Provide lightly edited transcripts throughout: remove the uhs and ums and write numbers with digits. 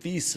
30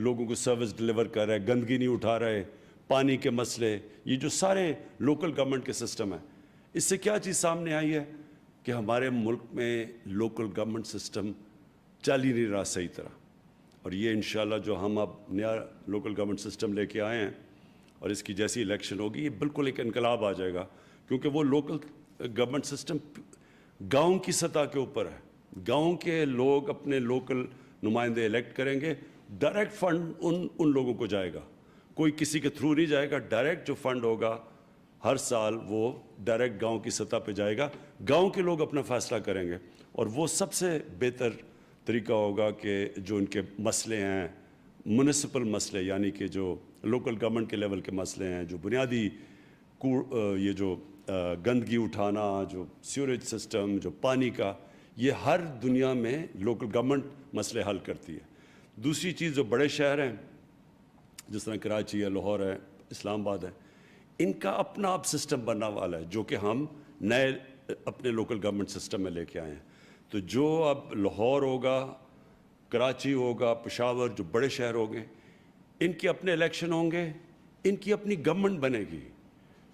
لوگوں کو service deliver کر رہے ہیں, گندگی نہیں اٹھا رہے, پانی کے مسئلے, یہ جو سارے لوکل گورنمنٹ کے سسٹم ہیں, اس سے کیا چیز سامنے آئی ہے کہ ہمارے ملک میں لوکل گورنمنٹ سسٹم چل ہی نہیں رہا صحیح طرح. اور یہ انشاءاللہ جو ہم اب نیا لوکل گورنمنٹ سسٹم لے کے آئے ہیں اور اس کی جیسی الیکشن ہوگی, یہ بالکل ایک انقلاب آ جائے گا, کیونکہ وہ لوکل گورنمنٹ سسٹم گاؤں کی سطح کے اوپر ہے. گاؤں کے لوگ اپنے لوکل نمائندے الیکٹ کریں گے, ڈائریکٹ فنڈ ان لوگوں کو جائے گا, کوئی کسی کے تھرو نہیں جائے گا, ڈائریکٹ جو فنڈ ہوگا ہر سال وہ ڈائریکٹ گاؤں کی سطح پہ جائے گا. گاؤں کے لوگ اپنا فیصلہ کریں گے, اور وہ سب سے بہتر طریقہ ہوگا کہ جو ان کے مسئلے ہیں, میونسپل مسئلے, یعنی کہ جو لوکل گورنمنٹ کے لیول کے مسئلے ہیں, جو بنیادی یہ جو گندگی اٹھانا, جو سیوریج سسٹم, جو پانی کا, یہ ہر دنیا میں لوکل گورنمنٹ مسئلے حل کرتی ہے. دوسری چیز, جو بڑے شہر ہیں جس طرح کراچی ہے, لاہور ہے, اسلام آباد ہے, ان کا اپنا اب سسٹم بننا والا ہے, جو کہ ہم نئے اپنے لوکل گورنمنٹ سسٹم میں لے کے آئے ہیں. تو جو اب لاہور ہوگا, کراچی ہوگا, پشاور, جو بڑے شہر ہوں گے, ان کے اپنے الیکشن ہوں گے, ان کی اپنی گورنمنٹ بنے گی.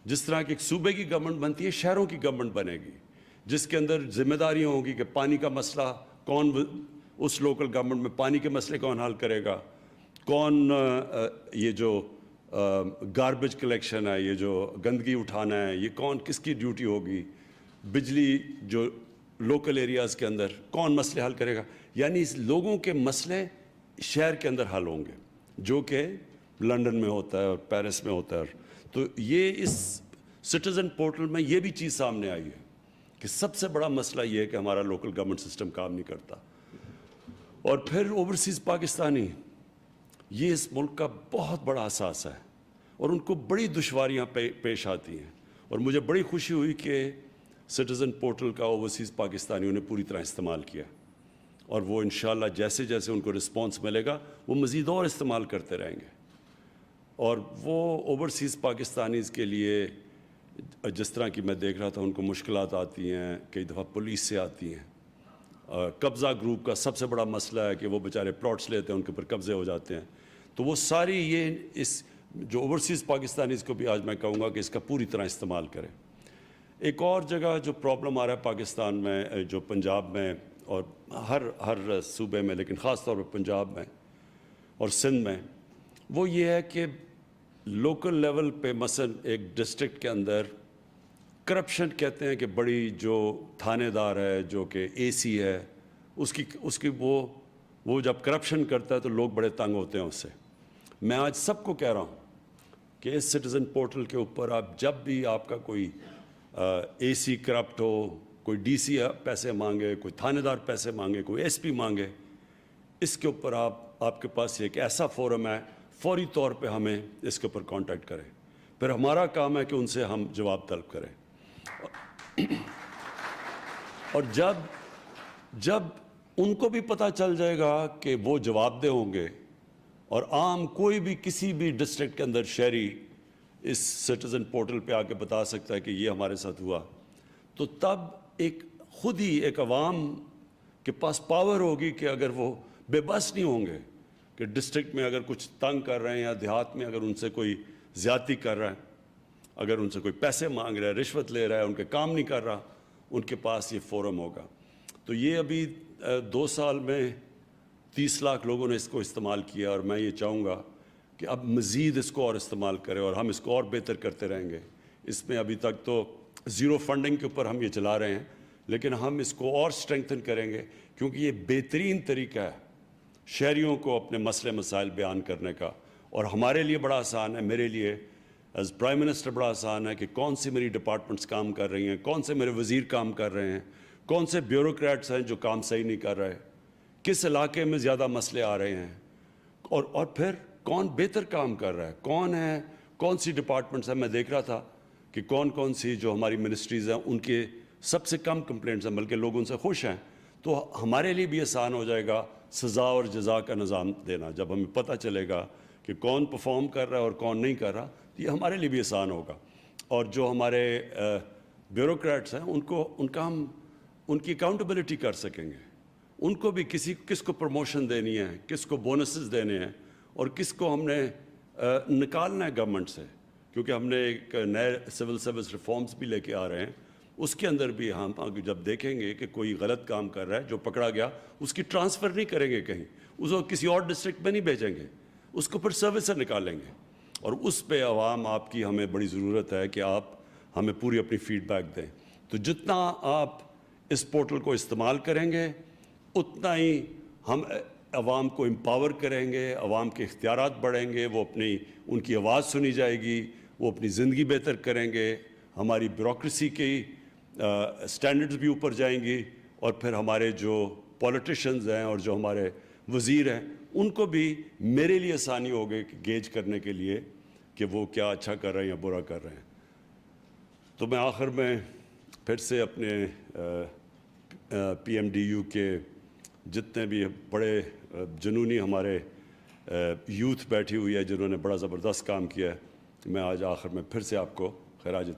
جس طرح کہ ایک صوبے کی گورنمنٹ بنتی ہے, شہروں کی گورنمنٹ بنے گی, جس کے اندر ذمہ داریاں ہوں گی کہ پانی کا مسئلہ کون, اس لوکل گورنمنٹ میں پانی کے مسئلے کون حل کرے گا, کون یہ جو گاربیج کلیکشن ہے, یہ جو گندگی اٹھانا ہے, یہ کون, کس کی ڈیوٹی ہوگی, بجلی جو لوکل ایریاز کے اندر کون مسئلے حل کرے گا. یعنی اس لوگوں کے مسئلے شہر کے اندر حل ہوں گے, جو کہ لندن میں ہوتا ہے اور پیرس میں ہوتا ہے. تو یہ اس سٹیزن پورٹل میں یہ بھی چیز سامنے آئی ہے کہ سب سے بڑا مسئلہ یہ ہے کہ ہمارا لوکل گورنمنٹ سسٹم کام نہیں کرتا. اور پھر اوورسیز پاکستانی, یہ اس ملک کا بہت بڑا اثاثہ ہے, اور ان کو بڑی دشواریاں پیش آتی ہیں. اور مجھے بڑی خوشی ہوئی کہ سٹیزن پورٹل کا اوورسیز پاکستانیوں نے پوری طرح استعمال کیا, اور وہ انشاءاللہ جیسے جیسے ان کو رسپانس ملے گا وہ مزید اور استعمال کرتے رہیں گے. اور وہ اوورسیز پاکستانیز کے لیے, جس طرح کی میں دیکھ رہا تھا, ان کو مشکلات آتی ہیں, کئی دفعہ پولیس سے آتی ہیں. قبضہ گروپ کا سب سے بڑا مسئلہ ہے کہ وہ بیچارے پلاٹس لیتے ہیں, ان کے اوپر قبضے ہو جاتے ہیں. تو وہ ساری یہ اس جو اوورسیز پاکستانیز کو بھی آج میں کہوں گا کہ اس کا پوری طرح استعمال کریں. ایک اور جگہ جو پرابلم آ رہا ہے پاکستان میں, جو پنجاب میں اور ہر صوبے میں, لیکن خاص طور پہ پنجاب میں اور سندھ میں, وہ یہ ہے کہ لوکل لیول پہ مثلا ایک ڈسٹرکٹ کے اندر کرپشن کہتے ہیں کہ بڑی جو تھانے دار ہے, جو کہ اے سی ہے, اس کی وہ جب کرپشن کرتا ہے تو لوگ بڑے تنگ ہوتے ہیں اس سے. میں آج سب کو کہہ رہا ہوں کہ اس سٹیزن پورٹل کے اوپر آپ جب بھی آپ کا کوئی اے سی کرپٹ ہو, کوئی ڈی سی پیسے مانگے, کوئی تھانے دار پیسے مانگے, کوئی ایس پی مانگے, اس کے اوپر آپ کے پاس ایک ایسا فورم ہے, فوری طور پہ ہمیں اس کے اوپر کانٹیکٹ کریں. پھر ہمارا کام ہے کہ ان سے ہم جواب طلب کریں. اور جب ان کو بھی پتہ چل جائے گا کہ وہ جواب دہ ہوں گے, اور عام کوئی بھی کسی بھی ڈسٹرکٹ کے اندر شہری اس سٹیزن پورٹل پہ آ کے بتا سکتا ہے کہ یہ ہمارے ساتھ ہوا, تو تب خود ہی ایک عوام کے پاس پاور ہوگی کہ اگر وہ بے بس نہیں ہوں گے کہ ڈسٹرکٹ میں اگر کچھ تنگ کر رہے ہیں, یا دیہات میں اگر ان سے کوئی زیادتی کر رہا ہے, اگر ان سے کوئی پیسے مانگ رہا ہے, رشوت لے رہا ہے, ان کے کام نہیں کر رہا, ان کے پاس یہ فورم ہوگا. تو یہ ابھی 2 سال میں 30 لاکھ لوگوں نے اس کو استعمال کیا, اور میں یہ چاہوں گا کہ اب مزید اس کو اور استعمال کریں, اور ہم اس کو اور بہتر کرتے رہیں گے. اس میں ابھی تک تو زیرو فنڈنگ کے اوپر ہم یہ چلا رہے ہیں, لیکن ہم اس کو اور سٹرینگتھن کریں گے, کیونکہ یہ بہترین طریقہ ہے شہریوں کو اپنے مسئلے مسائل بیان کرنے کا. اور ہمارے لیے بڑا آسان ہے, میرے لیے ایز پرائم منسٹر بڑا آسان ہے کہ کون سی میری ڈپارٹمنٹس کام کر رہی ہیں, کون سے میرے وزیر کام کر رہے ہیں, کون سے بیوروکریٹس ہیں جو کام صحیح نہیں کر رہے, کس علاقے میں زیادہ مسئلے آ رہے ہیں, اور پھر کون بہتر کام کر رہا ہے, کون سی ڈپارٹمنٹس ہیں. میں دیکھ رہا تھا کہ کون سی جو ہماری منسٹریز ہیں ان کے سب سے کم کمپلینٹس ہیں, بلکہ لوگ ان سے خوش ہیں. تو ہمارے لیے بھی آسان ہو جائے گا سزا اور جزا کا نظام دینا. جب ہمیں پتہ چلے گا کہ کون پرفارم کر رہا ہے اور کون نہیں کر رہا, تو یہ ہمارے لیے بھی آسان ہوگا. اور جو ہمارے بیوروکریٹس ہیں ان کی اکاؤنٹیبلٹی کر سکیں گے. ان کو بھی کس کو پروموشن دینی ہے, کس کو بونسز دینے ہیں, اور کس کو ہم نے نکالنا ہے گورنمنٹ سے، کیونکہ ہم نے ایک نئے سول سروس ریفارمز بھی لے کے آ رہے ہیں. اس کے اندر بھی ہم جب دیکھیں گے کہ کوئی غلط کام کر رہا ہے جو پکڑا گیا، اس کی ٹرانسفر نہیں کریں گے کہیں، اس کو کسی اور ڈسٹرکٹ میں نہیں بھیجیں گے، اس کو پھر سروس سے نکالیں گے. اور اس پہ عوام آپ کی ہمیں بڑی ضرورت ہے کہ آپ ہمیں پوری اپنی فیڈ بیک دیں. تو جتنا آپ اس پورٹل کو استعمال کریں گے اتنا ہی ہم عوام کو امپاور کریں گے، عوام کے اختیارات بڑھیں گے، وہ ان کی آواز سنی جائے گی، وہ اپنی زندگی بہتر کریں گے، ہماری بیوروکریسی کی سٹینڈرڈز بھی اوپر جائیں گی، اور پھر ہمارے جو پولیٹیشنز ہیں اور جو ہمارے وزیر ہیں ان کو بھی میرے لیے آسانی ہوگی گیج کرنے کے لیے کہ وہ کیا اچھا کر رہے ہیں یا برا کر رہے ہیں. تو میں آخر میں پھر سے اپنے پی ایم ڈی یو کے جتنے بھی بڑے جنونی ہمارے یوتھ بیٹھی ہوئی ہے جنہوں نے بڑا زبردست کام کیا ہے، میں آج آخر میں پھر سے آپ کو خراج